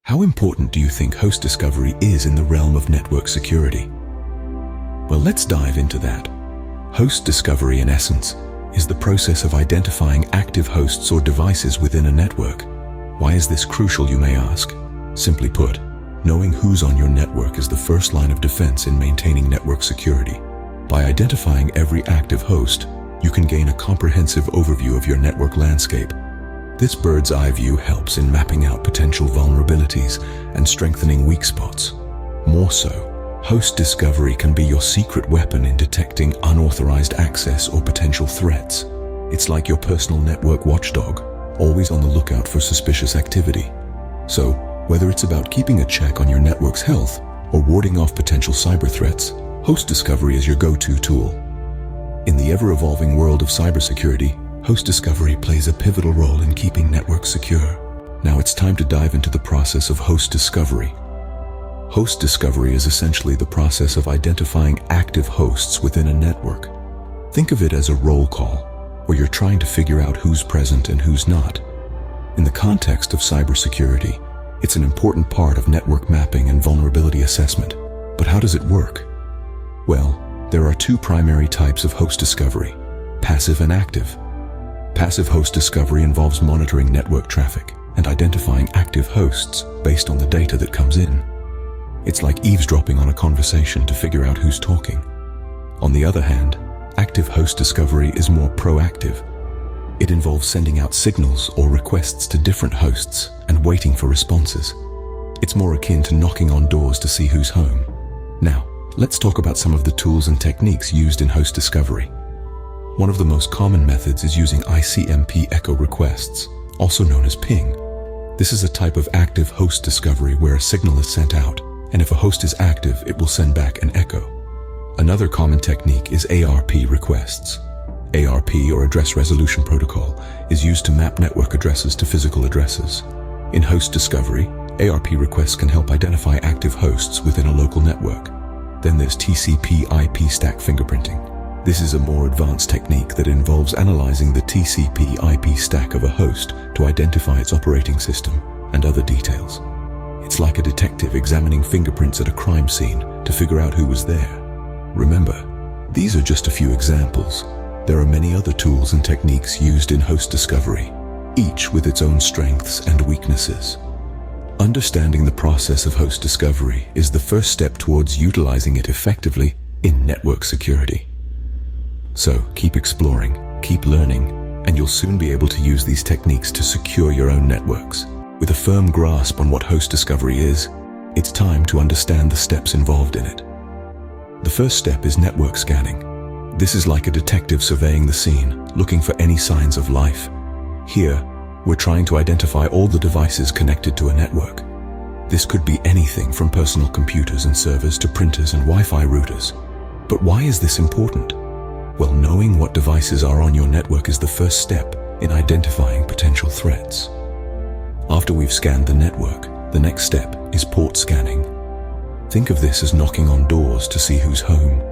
How important do you think host discovery is in the realm of network security? Well, let's dive into that. Host discovery, in essence, is the process of identifying active hosts or devices within a network. Why is this crucial, you may ask? Simply put, knowing who's on your network is the first line of defense in maintaining network security. By identifying every active host, you can gain a comprehensive overview of your network landscape. This bird's eye view helps in mapping out potential vulnerabilities and strengthening weak spots. More so, host discovery can be your secret weapon in detecting unauthorized access or potential threats. It's like your personal network watchdog, always on the lookout for suspicious activity. So, whether it's about keeping a check on your network's health or warding off potential cyber threats, host discovery is your go-to tool. In the ever-evolving world of cybersecurity, host discovery plays a pivotal role in keeping networks secure. Now it's time to dive into the process of host discovery. Host discovery is essentially the process of identifying active hosts within a network. Think of it as a roll call, where you're trying to figure out who's present and who's not. In the context of cybersecurity, it's an important part of network mapping and vulnerability assessment. But how does it work? Well, there are two primary types of host discovery: passive and active. Passive host discovery involves monitoring network traffic and identifying active hosts based on the data that comes in. It's like eavesdropping on a conversation to figure out who's talking. On the other hand, active host discovery is more proactive. It involves sending out signals or requests to different hosts and waiting for responses. It's more akin to knocking on doors to see who's home. Now, let's talk about some of the tools and techniques used in host discovery. One of the most common methods is using ICMP echo requests, also known as ping. This is a type of active host discovery where a signal is sent out, and if a host is active, it will send back an echo. Another common technique is ARP requests. ARP, or Address Resolution Protocol, is used to map network addresses to physical addresses. In host discovery, ARP requests can help identify active hosts within a local network. Then there's TCP/IP stack fingerprinting. This is a more advanced technique that involves analyzing the TCP/IP stack of a host to identify its operating system and other details. It's like a detective examining fingerprints at a crime scene to figure out who was there. Remember, these are just a few examples. There are many other tools and techniques used in host discovery, each with its own strengths and weaknesses. Understanding the process of host discovery is the first step towards utilizing it effectively in network security. So keep exploring, keep learning, and you'll soon be able to use these techniques to secure your own networks. With a firm grasp on what host discovery is, it's time to understand the steps involved in it. The first step is network scanning. This is like a detective surveying the scene, looking for any signs of life. Here, we're trying to identify all the devices connected to a network. This could be anything from personal computers and servers to printers and Wi-Fi routers. But why is this important? Well, knowing what devices are on your network is the first step in identifying potential threats. After we've scanned the network, the next step is port scanning. Think of this as knocking on doors to see who's home.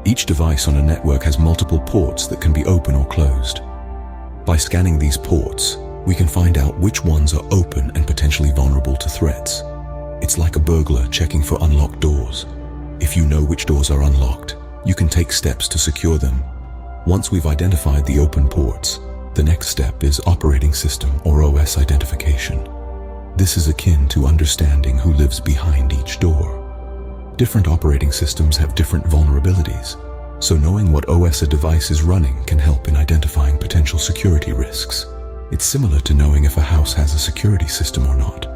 Each device on a network has multiple ports that can be open or closed. By scanning these ports, we can find out which ones are open and potentially vulnerable to threats. It's like a burglar checking for unlocked doors. If you know which doors are unlocked, you can take steps to secure them. Once we've identified the open ports, the next step is operating system or OS identification. This is akin to understanding who lives behind each door. Different operating systems have different vulnerabilities, so knowing what OS a device is running can help in identifying potential security risks. It's similar to knowing if a house has a security system or not.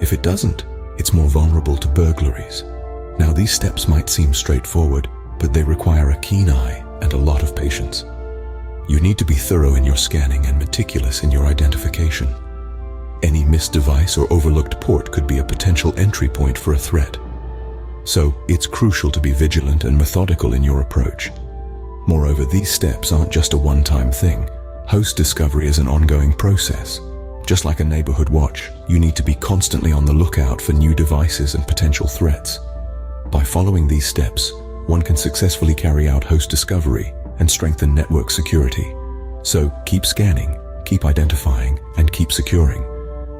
If it doesn't, it's more vulnerable to burglaries. Now, these steps might seem straightforward, but they require a keen eye and a lot of patience. You need to be thorough in your scanning and meticulous in your identification. Any missed device or overlooked port could be a potential entry point for a threat. So, it's crucial to be vigilant and methodical in your approach. Moreover, these steps aren't just a one-time thing. Host discovery is an ongoing process. Just like a neighborhood watch, you need to be constantly on the lookout for new devices and potential threats. By following these steps, one can successfully carry out host discovery and strengthen network security. So keep scanning, keep identifying, and keep securing.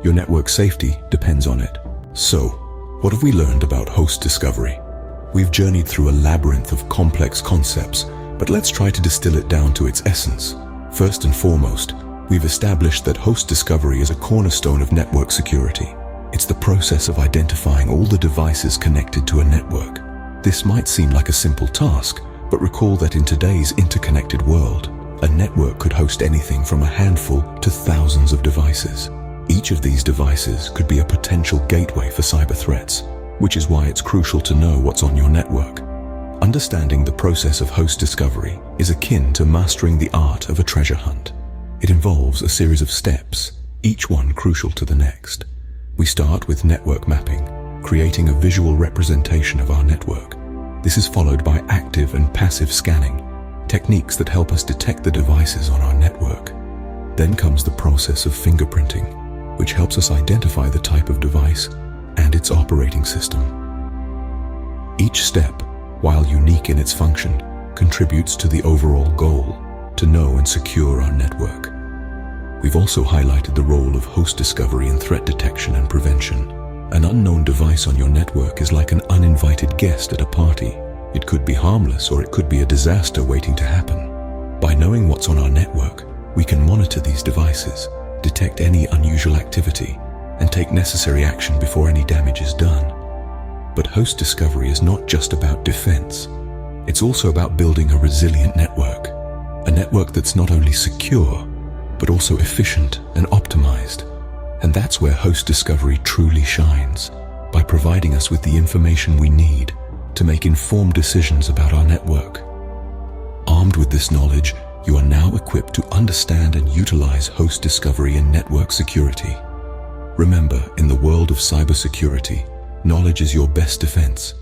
Your network safety depends on it. So, what have we learned about host discovery? We've journeyed through a labyrinth of complex concepts, but let's try to distill it down to its essence. First and foremost, we've established that host discovery is a cornerstone of network security. It's the process of identifying all the devices connected to a network. This might seem like a simple task, but recall that in today's interconnected world, a network could host anything from a handful to thousands of devices. Each of these devices could be a potential gateway for cyber threats, which is why it's crucial to know what's on your network. Understanding the process of host discovery is akin to mastering the art of a treasure hunt. It involves a series of steps, each one crucial to the next. We start with network mapping, creating a visual representation of our network. This is followed by active and passive scanning, techniques that help us detect the devices on our network. Then comes the process of fingerprinting, which helps us identify the type of device and its operating system. Each step, while unique in its function, contributes to the overall goal, to know and secure our network. We've also highlighted the role of host discovery in threat detection and prevention. An unknown device on your network is like an uninvited guest at a party. It could be harmless or it could be a disaster waiting to happen. By knowing what's on our network, we can monitor these devices, detect any unusual activity, and take necessary action before any damage is done. But host discovery is not just about defense. It's also about building a resilient network. A network that's not only secure, but also efficient and optimized. And that's where host discovery truly shines, by providing us with the information we need to make informed decisions about our network. Armed with this knowledge, you are now equipped to understand and utilize host discovery in network security. Remember, in the world of cybersecurity, knowledge is your best defense.